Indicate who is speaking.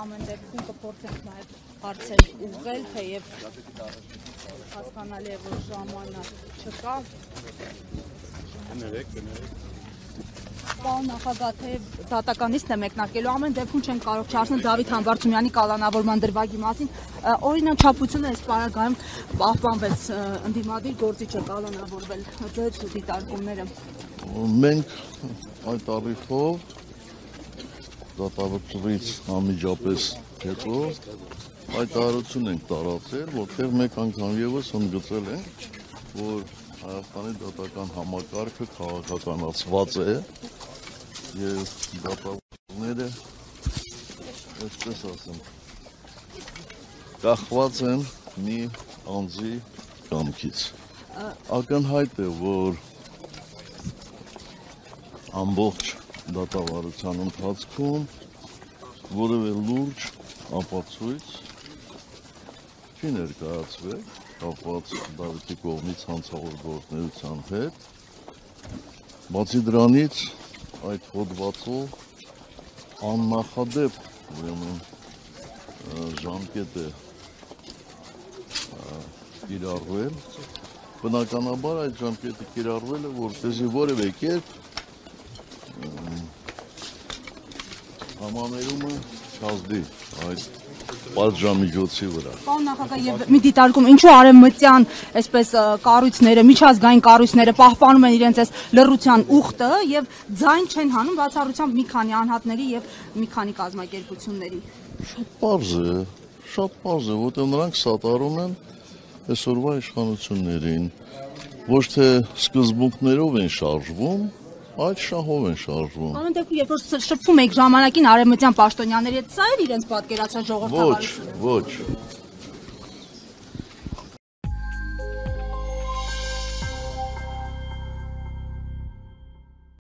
Speaker 1: ամեն դեպքում կփորձենք նաև հարցեր ուղղել, թեև հասկանալի է, որ ժամանակ չկա։ Պարոն նախագահ, թեև դատականիցն է մեկնարկելու, ամեն դեպքում չեն կարող չհասնել Դավիթ Համբարձումյանի կալանավորման դրվագի մասին։ Օրինաչափությունը այս պարագայում պահպանվեց, ընդդիմադիր գործիչը կալանավորվել, ձեր դիտարկումները։
Speaker 2: Մենք այդ առիթով դատավարությունից անմիջապես հետո հայտարարություն ենք տարածել, որտեղ մեկ անգամ ևս ընդգծել ենք, որ Հայաստանի դատական համակարգը քաղաքականացված է եւ դատավորները, այսպես ասեմ, կախված են մի անձի կամքից։ Ակնհայտ է, որ ամբողջ դատավարության ընթացքում որևէ լուրջ ապացույց չի ներկայացվել կապված Դավիթի կողմից հանցավոր գործունեության հետ։ Բացի դրանից այդ հոդվածով աննախադեպ ուրեմն ժամկետ է կիրառվել։ Բնականաբար այդ ժամկետը կիրառվել է, որպեսզի որևէ կերպ համաներումը չազդի այդ պատժամիջոցի վրա։
Speaker 1: Պարոն նախագահ, եւ մի դիտարկում, ինչու արևմտյան այսպես կառույցները, միջազգային կառույցները պահպանում են իրենց այս լռության ուխտը եւ ձայն չեն հանում բացառությամբ մի քանի անհատների եւ մի քանի կազմակերպությունների։
Speaker 2: Շատ պարզ է, որտեղ նրանք սատարում են այսօրվա իշխանություններին, ոչ թե սկզբունքներով են շարժվում, այդ շահով են շարժվում։
Speaker 1: Ամեն դեպքում, երբ որ շփվում եք ժամանակին արևմտյան պաշտոնյաների հետ, սա էր իրենց պատկերացրած ժողովրդավարությունը։
Speaker 2: Ոչ։